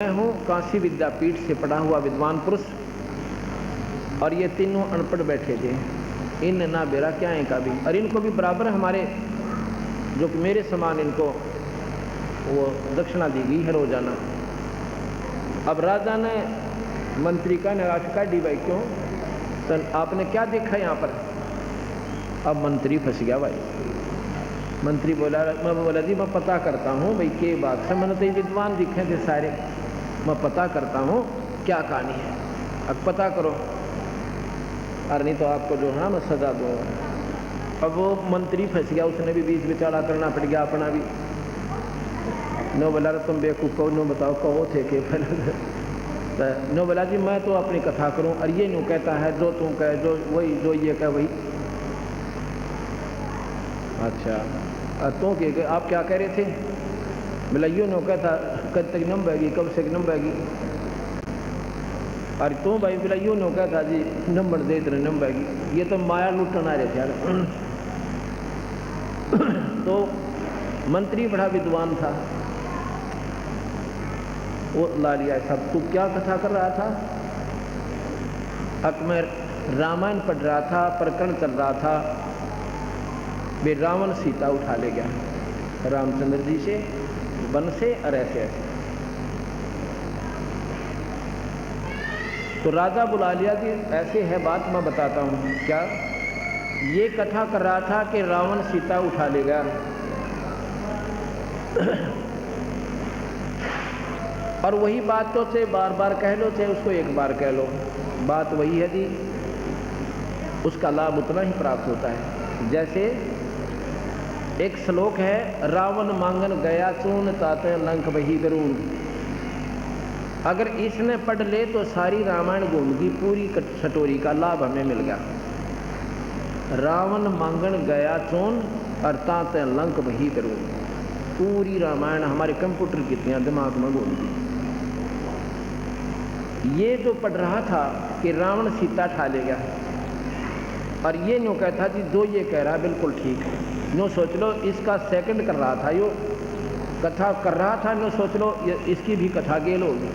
मैं हूँ काशी विद्यापीठ से पढ़ा हुआ विद्वान पुरुष, और ये तीनों अनपढ़ बैठे थे। इन ना बेरा क्या इनका भी, और इनको भी बराबर हमारे जो कि मेरे समान इनको वो दक्षिणा दी गई है रोजाना। अब राजा ने मंत्री का निराश का डी भाई क्यों, तो आपने क्या देखा यहाँ पर? अब मंत्री फंस गया भाई। मंत्री बोला, मैं बोला जी मैं पता करता हूँ भाई के बात से, मैंने तो ये विद्वान दिखे थे सारे, मैं पता करता हूँ क्या कहानी है, अब पता करो, और नहीं तो आपको जो है ना मैं सजा दूंगा। अब वो मंत्री फंस गया, उसने भी बीच बिचारा करना पड़ गया अपना भी। नो बोला तुम बेवकूफ़ कहो, नो बताओ कहो थे के पहले नो बोला जी मैं तो अपनी कथा करूँ, और ये नो कहता है जो तुम कहे जो वही, जो ये कह वही। अच्छा तुम के आप क्या कह रहे थे? बोला यूँ नो कहता कब तक नंबेगी, कब से नंबेगी। और तुम भाई बोला यूँ नो कहता जी नंबर दे इतने नंबेगी। ये तो माया लूटन आ रहे थे यार। तो मंत्री बड़ा विद्वान था, वो ला लिया सब। तू क्या कथा कर रहा था? अब मैं रामायण पढ़ रहा था, प्रकरण चल रहा था, वे रावण सीता उठा ले गया रामचंद्र जी से वन से, और ऐसे ऐसे। तो राजा बुला लिया कि ऐसे है बात, मैं बताता हूँ। क्या? ये कथा कर रहा था कि रावण सीता उठा ले गया। और वही बात तो चाहे बार बार कह लो, चाहे उसको एक बार कह लो, बात वही है जी, उसका लाभ उतना ही प्राप्त होता है। जैसे एक श्लोक है, रावण मांगन गया चून ताते लंक वही करून। अगर इसने पढ़ ले तो सारी रामायण घूम की पूरी सटोरी का लाभ हमें मिल गया। रावण मांगन गया चून और ताते लंक वही करून, पूरी रामायण हमारे कंप्यूटर की तरह दिमाग में घूम गई। ये जो पढ़ रहा था कि रावण सीता ठा ले गया, और ये न्यू कहता जी जो ये कह रहा है बिल्कुल ठीक है। नो सोच लो इसका सेकंड कर रहा था, यो कथा कर रहा था, नो सोच लो इसकी भी कथा गेल होगी।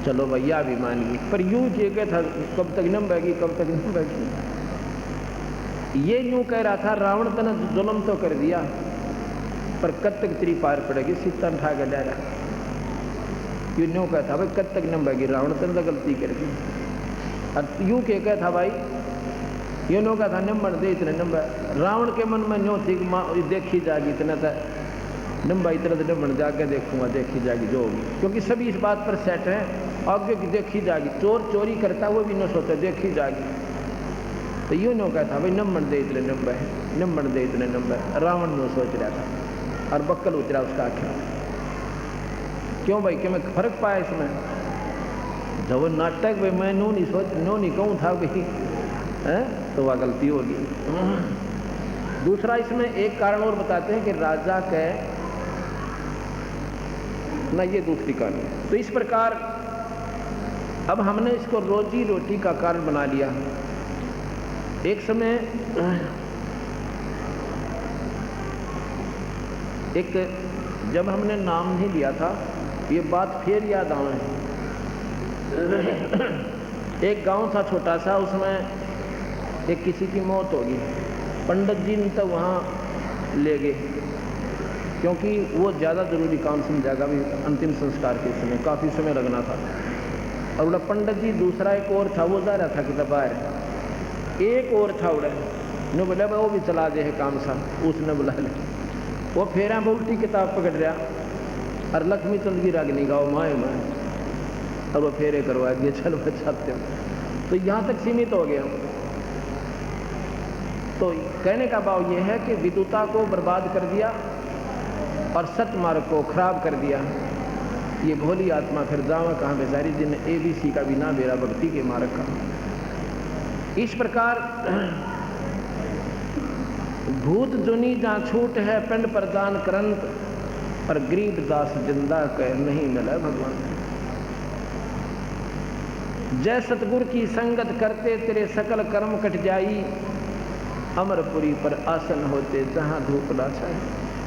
चलो भैया भी मान गई, पर यूं ये क्या था, कब तक नंबेगी, कब तक नंबेगी। ये यूं कह रहा था रावण तने जुल्म तो कर दिया, पर कब तक तेरी पार पड़ेगी, सीता उठा के डायरा। यूं न्यू कहता भाई कब तक नंबेगी, रावण तने गलती कर दी। और यूं के कहता भाई ये नो का था नंबर दे इतने नंबर। रावण के मन में न्यो थी कि देखी जाएगी इतना तो नंबर, इतना तो नंबर जाके देखूंगा, देखी जाएगी जो होगी, क्योंकि सभी इस बात पर सेट हैं आगे की देखी जाएगी। चोर चोरी करता वो भी न सोचता देखी जाएगी। तो यूँ नो कहता भाई नंबर दे इतने नंबर, नंबर दे इतने नंबर। रावण नो सोच रहा था, और बक्कल उतरा उसका आख्या। क्यों भाई, क्या मैं फर्क पाया इसमें? जब नाटक भाई मैं नो नहीं कहूँ था भाई है, तो वह गलती होगी। दूसरा इसमें एक कारण और बताते हैं कि राजा के ना, ये दूसरी कहानी। तो इस प्रकार अब हमने इसको रोजी रोटी का कारण बना लिया। एक समय एक जब हमने नाम नहीं लिया था, ये बात फिर याद आवे। एक गांव था छोटा सा, उसमें एक किसी की मौत होगी। पंडित जी ने तो वहाँ ले गए, क्योंकि वो ज़्यादा जरूरी काम समझागा भी, अंतिम संस्कार के समय काफ़ी समय लगना था। और बोला पंडित जी, दूसरा एक और था, वो जा रहा था कि बाहर, एक और था उड़ा ने बोला वो भी चला दे है काम सा, उसने बुला ले। वो फेरा उल्टी किताब पकड़ रहा, और लक्ष्मी चंद की रागनी गाओ माए माए, और वो फेरे करवा दिए, चलो बचाते हो। तो यहाँ तक सीमित हो गया। तो कहने का भाव ये है कि विद्वता को बर्बाद कर दिया और सतमार्ग को खराब कर दिया। ये भोली आत्मा फिर जावा कहाँ बेचारी, जिन्हें ABC का बिना बेरा भक्ति के मार्ग का। इस प्रकार भूत जुनी जहाँ छूट है, पिंड प्रदान करंत, पर गरीब दास जिंदा कह नहीं मिला भगवान। जय सतगुरु की संगत करते तेरे सकल कर्म कट जाई, अमरपुरी पर आसन होते जहां धूप ना छाई।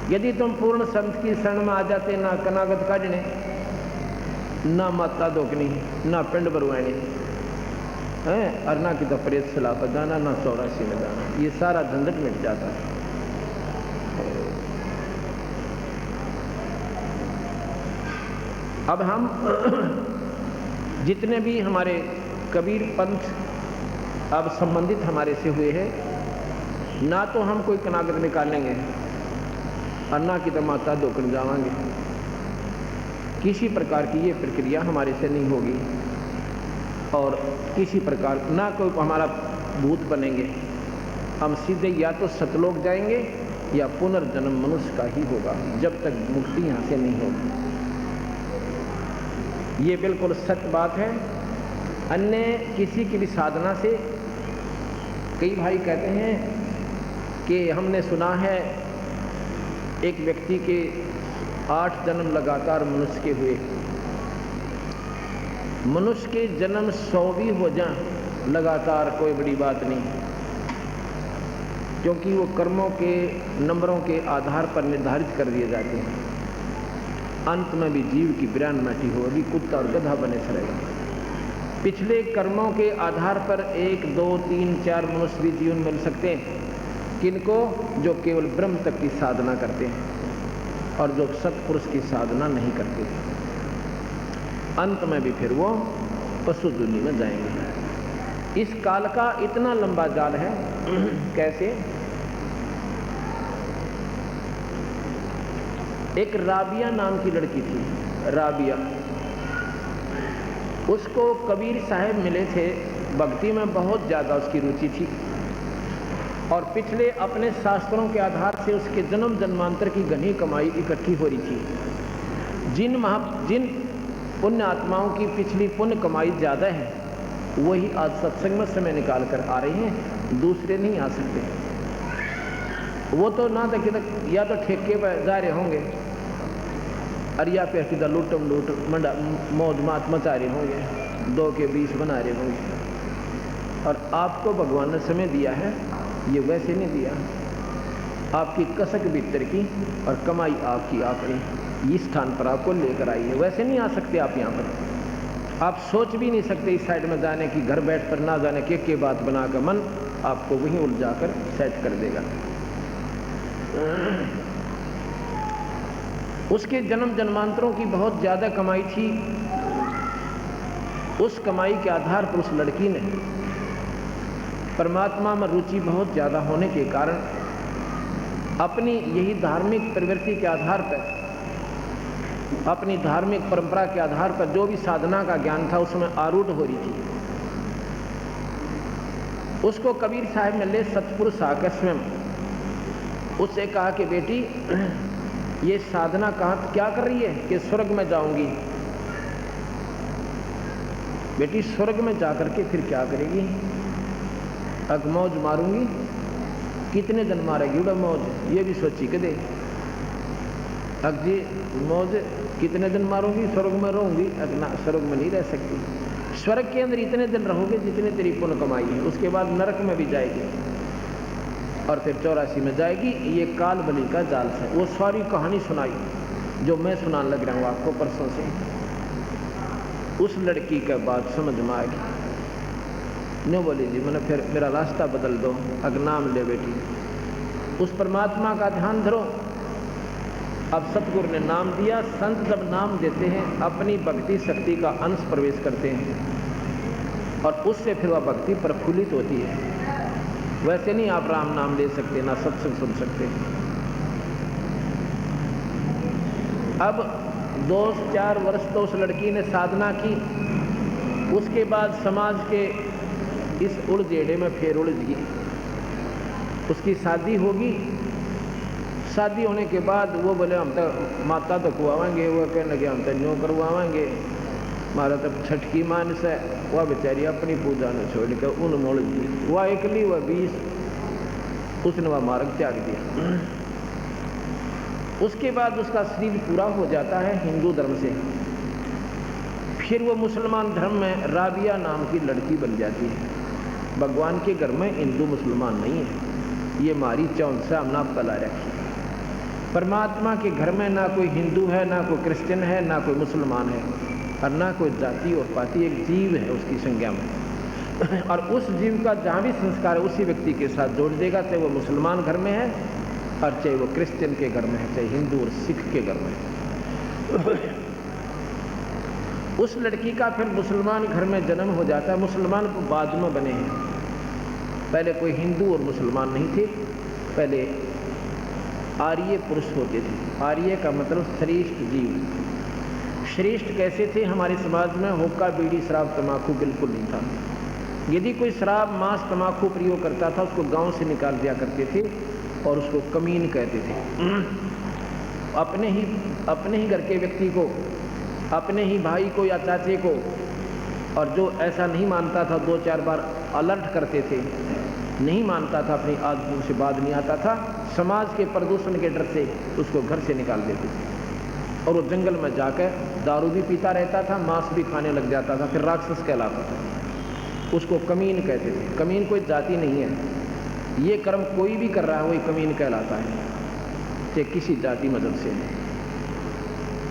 यदि तुम पूर्ण संत की शरण में आ जाते, ना कनागत काटने, ना माता दोकनी, ना पिंड बरवानी है, और ना कि तो प्रेत सलाह पर जाना, ना 84 में जाना। ये सारा झंझट मिट जाता है। अब हम जितने भी हमारे कबीर पंथ अब संबंधित हमारे से हुए हैं, ना तो हम कोई कनागत निकालेंगे और ना कि तो माता दोकन जावांगे। किसी प्रकार की ये प्रक्रिया हमारे से नहीं होगी और किसी प्रकार ना कोई हमारा भूत बनेंगे। हम सीधे या तो सतलोक जाएंगे या पुनर्जन्म मनुष्य का ही होगा, जब तक मुक्ति यहाँ से नहीं होगी। ये बिल्कुल सत्य बात है। अन्य किसी की भी साधना से कई भाई कहते हैं कि हमने सुना है एक व्यक्ति के 8 जन्म लगातार मनुष्य के हुए। मनुष्य के जन्म 100 भी हो जाएं लगातार कोई बड़ी बात नहीं, क्योंकि वो कर्मों के नंबरों के आधार पर निर्धारित कर दिए जाते हैं। अंत में भी जीव की बिरान माटी होगी, कुत्ता और गधा बने रहेगा। पिछले कर्मों के आधार पर 1, 2, 3, 4 मनुष्य भी जीवन मिल सकते हैं। किनको? जो केवल ब्रह्म तक की साधना करते हैं और जो सत्पुरुष की साधना नहीं करते। अंत में भी फिर वो पशु दुनिया में जाएंगे। इस काल का इतना लंबा जाल है। कैसे? एक राबिया नाम की लड़की थी, राबिया। उसको कबीर साहब मिले थे, भक्ति में बहुत ज़्यादा उसकी रुचि थी और पिछले अपने शास्त्रों के आधार से उसके जन्म जन्मांतर की घनी कमाई इकट्ठी हो रही थी। जिन पुण्य आत्माओं की पिछली पुण्य कमाई ज़्यादा है, वही आज सत्संग में समय निकाल कर आ रहे हैं, दूसरे नहीं आ सकते। वो तो ना तक या तो ठेके पर जा रहे होंगे और या फिर सीधा लूटम लूट मंडा मौज मात मचा रहे होंगे, 2 के 20 बना रहे होंगे। और आपको भगवान ने समय दिया है, ये वैसे नहीं दिया। आपकी कसक भीतर की और कमाई आपकी आपने इस स्थान पर आपको लेकर आई है, वैसे नहीं आ सकते आप यहाँ पर। आप सोच भी नहीं सकते इस साइड में जाने की, घर बैठ कर ना जाने के बात बनाकर मन आपको वहीं उलझा कर सेट कर देगा। उसके जन्म जन्मांतरों की बहुत ज़्यादा कमाई थी। उस कमाई के आधार पर उस लड़की ने परमात्मा में रुचि बहुत ज़्यादा होने के कारण अपनी यही धार्मिक प्रवृत्ति के आधार पर, अपनी धार्मिक परंपरा के आधार पर जो भी साधना का ज्ञान था उसमें आरूढ़ हो रही थी। उसको कबीर साहब मिले सतपुरुष आकर स्वयं उससे कहा कि बेटी ये साधना कहाँ क्या कर रही है? कि स्वर्ग में जाऊंगी। बेटी स्वर्ग में जाकर के फिर क्या करेगी? अग मौज मारूंगी। कितने दिन मारेगी उड़ा मौज? ये भी सोची के दे। अग जी मौज कितने दिन मारूंगी? स्वर्ग में रहूंगी। अग ना, स्वर्ग में नहीं रह सकती। स्वर्ग के अंदर इतने दिन रहोगे जितने तेरी पुण्य कमाई है, उसके बाद नरक में भी जाएगी और फिर 84 में जाएगी। ये काल बलि का जाल से वो सारी कहानी सुनाई जो मैं सुनाने लग रहा हूँ आपको परसों से। उस लड़की का बात समझ में आ गई। नो बोली जी मैंने फिर मेरा रास्ता बदल दो, अग नाम ले बेटी, उस परमात्मा का ध्यान धरो। अब सतगुरु ने नाम दिया। संत जब नाम देते हैं अपनी भक्ति शक्ति का अंश प्रवेश करते हैं और उससे फिर वह भक्ति प्रफुल्लित होती है। वैसे नहीं आप राम नाम ले सकते, ना सत्संग सुन सकते। अब 2-4 वर्ष तो उस लड़की ने साधना की। उसके बाद समाज के इस उलझेड़े में फिर उलझ गई। उसकी शादी होगी। शादी होने के बाद वो बोले हम तो माता तो कुआवाएंगे, वो कहने लगे हम तो न्यों करवाएंगे, हमारा तो छटकी मानस है। वह बेचारी अपनी पूजा ने छोड़ कर उन मोड़ दी। वह एकली वह 20 उसने वह मार्ग त्याग दिया। उसके बाद उसका शरीर पूरा हो जाता है हिंदू धर्म से। फिर वो मुसलमान धर्म में राबिया नाम की लड़की बन जाती है। भगवान के घर में हिंदू मुसलमान नहीं है, ये हमारी चौंध से हमने पला रखी। परमात्मा के घर में ना कोई हिंदू है, ना कोई क्रिश्चियन है, ना कोई मुसलमान है, और ना कोई जाति और पाति, एक जीव है उसकी संज्ञा में। और उस जीव का जहाँ भी संस्कार है उसी व्यक्ति के साथ जोड़ देगा, चाहे वो मुसलमान घर में है और चाहे वो क्रिश्चियन के घर में है, चाहे हिंदू और सिख के घर में है। उस लड़की का फिर मुसलमान घर में जन्म हो जाता है। मुसलमान को बाद में बने हैं, पहले कोई हिंदू और मुसलमान नहीं थे, पहले आर्य पुरुष होते थे। आर्य का मतलब श्रेष्ठ जीव। श्रेष्ठ कैसे थे? हमारे समाज में हुक्का, बीड़ी, शराब, तम्बाकू बिल्कुल नहीं था। यदि कोई शराब, मांस, तम्बाकू प्रयोग करता था उसको गांव से निकाल दिया करते थे और उसको कमीन कहते थे। अपने ही घर के व्यक्ति को, अपने ही भाई को या चाचे को, और जो ऐसा नहीं मानता था 2-4 बार अलर्ट करते थे। नहीं मानता था, अपनी आदतों से बात नहीं आता था, समाज के प्रदूषण के डर से उसको घर से निकाल देते थे और वो जंगल में जाकर दारू भी पीता रहता था, मांस भी खाने लग जाता था, फिर राक्षस कहलाता था। उसको कमीन कहते थे। कमीन कोई जाति नहीं है, ये कर्म कोई भी कर रहा है वही कमीन कहलाता है, चाहे किसी जाति मजहब से।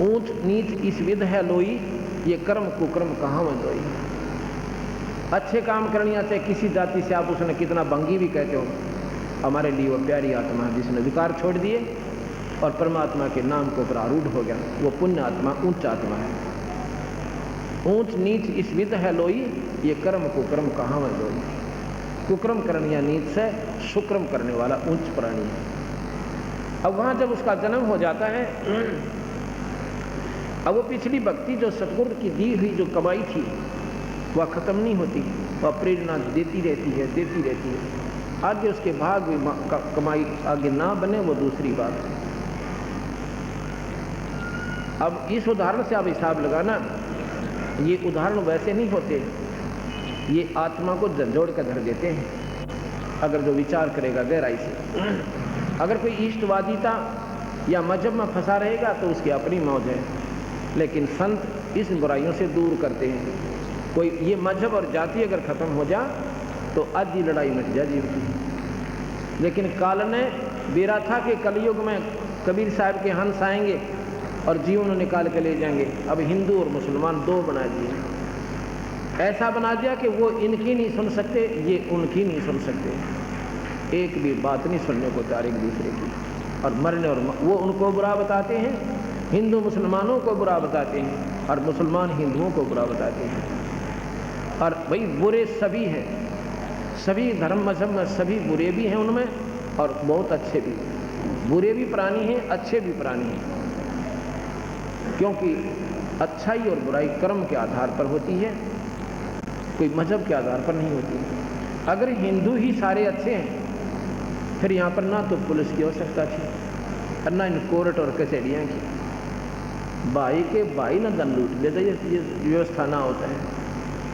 ऊंच नीच इस विध है लोई, ये कर्म कुकर्म कहाँ वजोई। अच्छे काम करनिया चाहे किसी जाति से, आप उसने कितना भंगी भी कहते हो, हमारे लिए वो प्यारी आत्मा है जिसने विकार छोड़ दिए और परमात्मा के नाम को ऊपर आरूढ़ हो गया, वो पुण्य आत्मा, उच्च आत्मा है। ऊंच नीच इस विध है लोई, ये कर्म कुकर्म कहाँ में लोई। कुकर्म करने या नीच से सुक्रम करने वाला उच्च प्राणी है। अब वहाँ जब उसका जन्म हो जाता है, अब वो पिछली भक्ति जो सतगुरु की दी हुई जो कमाई थी वह खत्म नहीं होती, वह प्रेरणा देती रहती है। आगे उसके भाग कमाई आगे ना बने वो दूसरी बात है। अब इस उदाहरण से आप हिसाब लगाना, ये उदाहरण वैसे नहीं होते, ये आत्मा को झंझोड़ कर धर देते हैं अगर जो विचार करेगा गहराई से। अगर कोई इष्टवादिता या मजहब में फंसा रहेगा तो उसकी अपनी मौज है, लेकिन संत इस बुराइयों से दूर करते हैं। कोई ये मजहब और जाति अगर खत्म हो जा तो आधी लड़ाई मिट जा जीव की। लेकिन काल ने बेरा था कि कलयुग में कबीर साहब के हंस आएंगे और जीवन निकाल के ले जाएंगे। अब हिंदू और मुसलमान दो बना दिए, ऐसा बना दिया कि वो इनकी नहीं सुन सकते, ये उनकी नहीं सुन सकते, एक भी बात नहीं सुनने को तैयार एक दूसरे की, और मरने और वो उनको बुरा बताते हैं, हिंदू मुसलमानों को बुरा बताते हैं और मुसलमान हिंदुओं को बुरा बताते हैं। और भाई बुरे सभी हैं, सभी धर्म मजहब में सभी बुरे भी हैं उनमें और बहुत अच्छे भी। बुरे भी प्राणी हैं, अच्छे भी प्राणी हैं, क्योंकि अच्छाई और बुराई कर्म के आधार पर होती है, कोई मजहब के आधार पर नहीं होती। अगर हिंदू ही सारे अच्छे हैं फिर यहाँ पर ना तो पुलिस की आवश्यकता थी और ना इन कोर्ट और कचहरियाँ की। भाई के भाई ना धन लूट लेते, ये व्यवस्था ना होता है।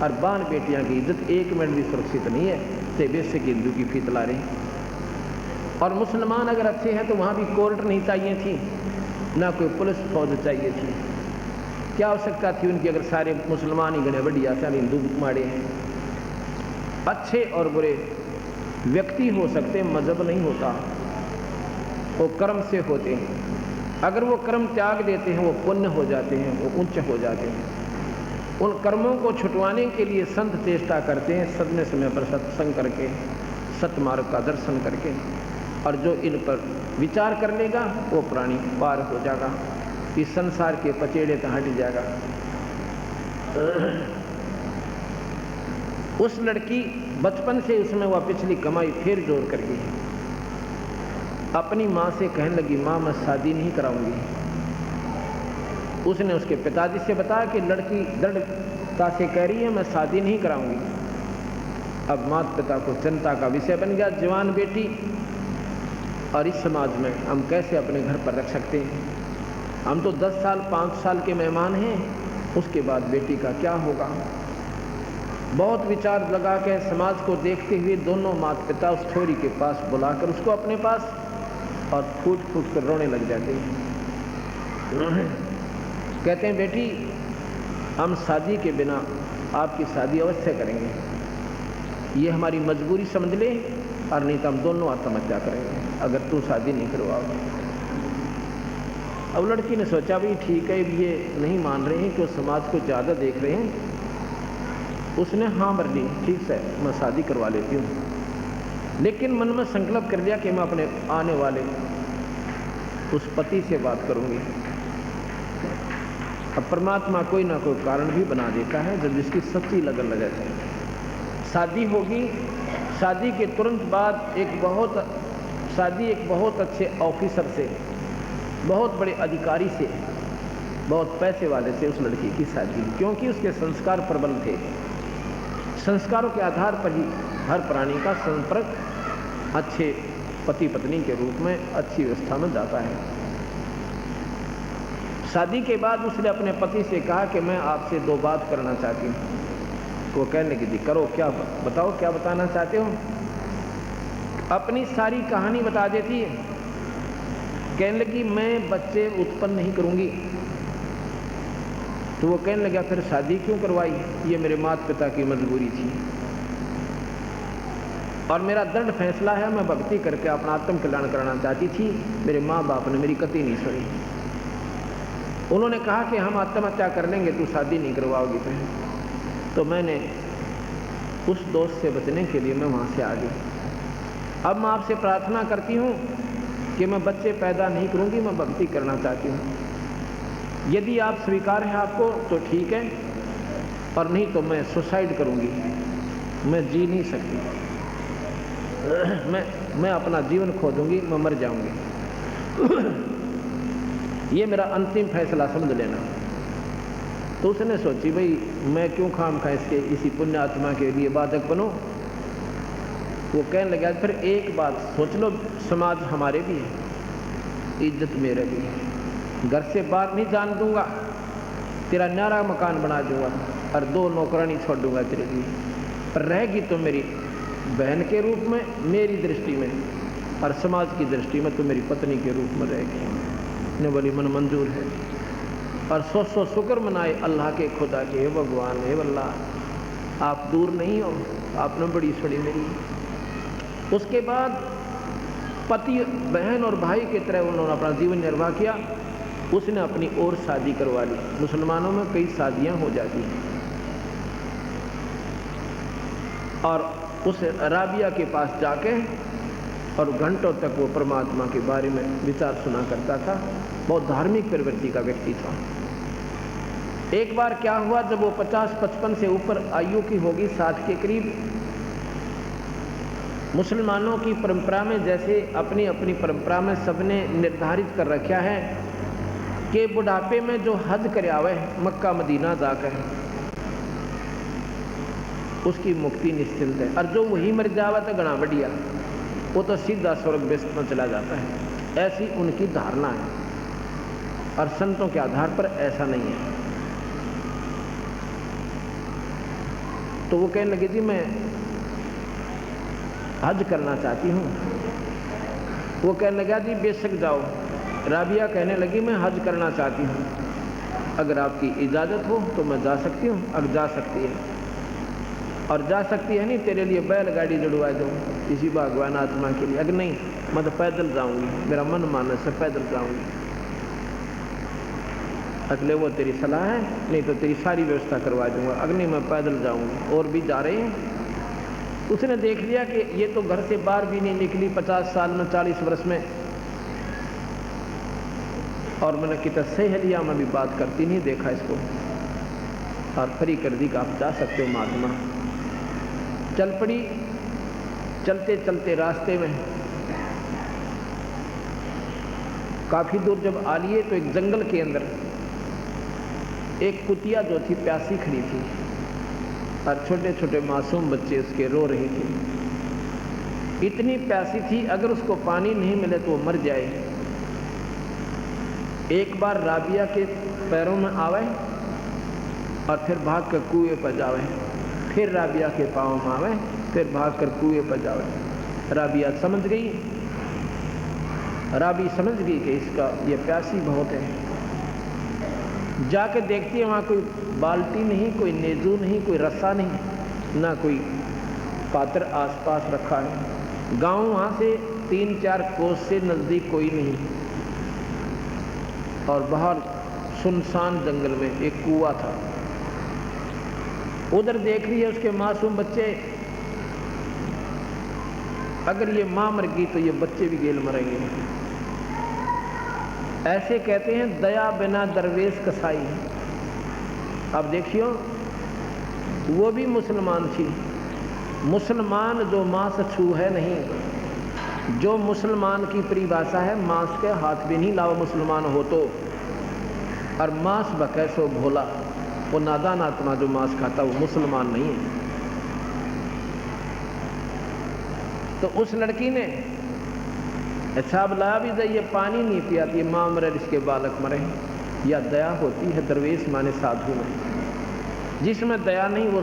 और बाल बेटियाँ की इज्जत एक मिनट भी सुरक्षित नहीं है, चाहे बेसिक हिंदू की फीतला रही। और मुसलमान अगर अच्छे हैं तो वहाँ भी कोर्ट नहीं चाहिए थी, ना कोई पुलिस फौज चाहिए थी। क्या आवश्यकता थी उनकी अगर सारे मुसलमान ही गणे बढ़िया, सारे हिंदू माड़े हैं। अच्छे और बुरे व्यक्ति हो सकते, मजहब नहीं होता, वो कर्म से होते हैं। अगर वो कर्म त्याग देते हैं वो पुण्य हो जाते हैं, वो उच्च हो जाते हैं। उन कर्मों को छुटवाने के लिए संत चेष्टा करते हैं, समय समय पर सत्संग करके, सतमार्ग का दर्शन करके, और जो इन पर विचार कर लेगा वो प्राणी पार हो जाएगा, इस संसार के पचेड़े तो हट जाएगा। उस लड़की बचपन से उसमें वह पिछली कमाई फिर जोड़ कर गई। अपनी माँ से कहने लगी, माँ मैं शादी नहीं कराऊंगी। उसने उसके पिताजी से बताया कि लड़की दृढ़ता से कह रही है मैं शादी नहीं कराऊंगी। अब माता पिता को चिंता का विषय बन गया, जवान बेटी, और इस समाज में हम कैसे अपने घर पर रख सकते हैं। हम तो 10 साल 5 साल के मेहमान हैं, उसके बाद बेटी का क्या होगा। बहुत विचार लगा के समाज को देखते हुए दोनों माता पिता उस छोरी के पास बुलाकर उसको अपने पास और फूट फूट कर रोने लग जाते हैं। कहते हैं बेटी हम शादी के बिना आपकी शादी अवश्य करेंगे, ये हमारी मजबूरी समझ ले, और नहीं तो हम दोनों आत्महत्या करेंगे अगर तू शादी नहीं करवाओगे। अब लड़की ने सोचा भाई ठीक है, ये नहीं मान रहे हैं कि समाज को ज़्यादा देख रहे हैं। उसने हाँ भर ली, ठीक है मैं शादी करवा लेती हूँ। लेकिन मन में संकल्प कर लिया कि मैं अपने आने वाले उस पति से बात करूँगी। अब परमात्मा कोई ना कोई कारण भी बना देता है जब जिसकी सच्ची लगन लगे। शादी होगी, शादी के तुरंत बाद एक बहुत अच्छे ऑफिसर से, बहुत बड़े अधिकारी से, बहुत पैसे वाले से उस लड़की की शादी, क्योंकि उसके संस्कार प्रबल थे। संस्कारों के आधार पर ही हर प्राणी का संपर्क अच्छे पति पत्नी के रूप में अच्छी व्यवस्था में जाता है। शादी के बाद उसने अपने पति से कहा कि मैं आपसे 2 बात करना चाहती हूँ। वो कहने लगी जी करो, क्या बताओ, क्या बताना चाहते हो। अपनी सारी कहानी बता देती है। कहने लगी मैं बच्चे उत्पन्न नहीं करूँगी। तो वो कहने लगा फिर शादी क्यों करवाई, ये मेरे माता पिता की मजबूरी थी और मेरा दृढ़ फैसला है, मैं भक्ति करके अपना आत्म कल्याण कराना चाहती थी। मेरे माँ बाप ने मेरी कतई नहीं सुनी। उन्होंने कहा कि हम आत्महत्या कर लेंगे, तू शादी नहीं करवाओगी। तो मैंने उस दोस्त से बचने के लिए मैं वहाँ से आ गई। अब मैं आपसे प्रार्थना करती हूँ कि मैं बच्चे पैदा नहीं करूँगी, मैं भक्ति करना चाहती हूँ। यदि आप स्वीकार है आपको तो ठीक है, और नहीं तो मैं सुसाइड करूँगी। मैं जी नहीं सकती, मैं अपना जीवन खो दूँगी, मैं मर जाऊँगी। ये मेरा अंतिम फैसला समझ लेना। तो उसने सोची भाई मैं क्यों खाम खा इसके इसी पुण्य आत्मा के लिए बाधक बनूं। वो कहने लगा फिर एक बात सोच लो, समाज हमारे भी है, इज्जत मेरे भी है, घर से बाहर नहीं जान दूंगा, तेरा न्यारा मकान बना दूंगा और 2 नौकरानी छोड़ दूंगा तेरे लिए, पर रहेगी तो मेरी बहन के रूप में मेरी दृष्टि में, और समाज की दृष्टि में तो मेरी पत्नी के रूप में रहेगी। ने बोली मन मंजूर है। और 100 शुक्र मनाए अल्लाह के खुदा के, हे भगवान, हे अल्लाह आप दूर नहीं हो, आपने बड़ी सुनी मेरी। उसके बाद पति बहन और भाई की तरह उन्होंने अपना जीवन निर्वाह किया। उसने अपनी और शादी करवा ली। मुसलमानों में कई शादियां हो जाती हैं। और उस राबिया के पास जाके और घंटों तक वो परमात्मा के बारे में विचार सुना करता था। बहुत धार्मिक प्रवृत्ति का व्यक्ति था। एक बार क्या हुआ, जब वो 50-55 से ऊपर आयु की होगी, 60 के करीब, मुसलमानों की परंपरा में जैसे अपनी अपनी परंपरा में सबने निर्धारित कर रखा है कि बुढ़ापे में जो हज कर आवे मक्का मदीना जाकर उसकी मुक्ति निश्चित है, और जो वही मर जावा तो घना बढ़िया, वो तो सीधा स्वर्ग बेस्त में चला जाता है। ऐसी उनकी धारणा है, और संतों के आधार पर ऐसा नहीं है। तो वो कहने लगे जी मैं हज करना चाहती हूँ। वो कहने लगा जी बेशक जाओ। राबिया कहने लगी मैं हज करना चाहती हूँ, अगर आपकी इजाज़त हो तो मैं जा सकती हूँ। अगर जा सकती है, और जा सकती है नहीं, तेरे लिए बैलगाड़ी जुड़वा दूँ किसी भगवान आत्मा के लिए। अगर नहीं मैं तो पैदल जाऊँगी, मेरा मन मानस है पैदल जाऊँगी। अगले वो तेरी सलाह है, नहीं तो तेरी सारी व्यवस्था करवा दूँगा। अगर नहीं मैं पैदल जाऊँगी। और भी जा रहे हैं। उसने देख लिया कि ये तो घर से बाहर भी नहीं निकली 50 साल में, 40 वर्ष में, और मैंने कितना सहेलिया में भी बात करती नहीं देखा इसको, और फ्री कर दी कि आप जा सकते हो महात्मा। चल पड़ी। चलते चलते रास्ते में काफी दूर जब आ लिए तो एक जंगल के अंदर एक कुतिया जो थी प्यासी खड़ी थी, और छोटे छोटे मासूम बच्चे उसके रो रहे थे। इतनी प्यासी थी, अगर उसको पानी नहीं मिले तो वो मर जाए। एक बार राबिया के पैरों में आवे और फिर भाग कर कुएं पर जावे, फिर राबिया के पाँव में आवे, फिर भाग कर कुएं पर जावे। राबिया समझ गई, राबी समझ गई कि इसका ये प्यासी बहुत है। जाके देखती है वहाँ कोई बाल्टी नहीं, कोई नेजू नहीं, कोई रस्सा नहीं, ना कोई पात्र आसपास रखा है। गांव वहाँ से 3-4 कोस से नज़दीक कोई नहीं। और बाहर सुनसान जंगल में एक कुआं था। उधर देख रही है उसके मासूम बच्चे, अगर ये मां मर गई तो ये बच्चे भी गेल मरेंगे। ऐसे कहते हैं दया बिना दरवेश कसाई। अब देखियो, वो भी मुसलमान थी। मुसलमान जो मांस छू है नहीं, जो मुसलमान की परिभाषा है मांस के हाथ भी नहीं लाओ मुसलमान हो तो। और मांस बकै सो भोला, वो नादान आत्मा जो मांस खाता वो मुसलमान नहीं है। तो उस लड़की ने अच्छा बुलाया भी दे, ये पानी नहीं पियाती, माँ मरे इसके बालक मरे। या दया होती है दरवेश माने साधु में। जिसमें दया नहीं वो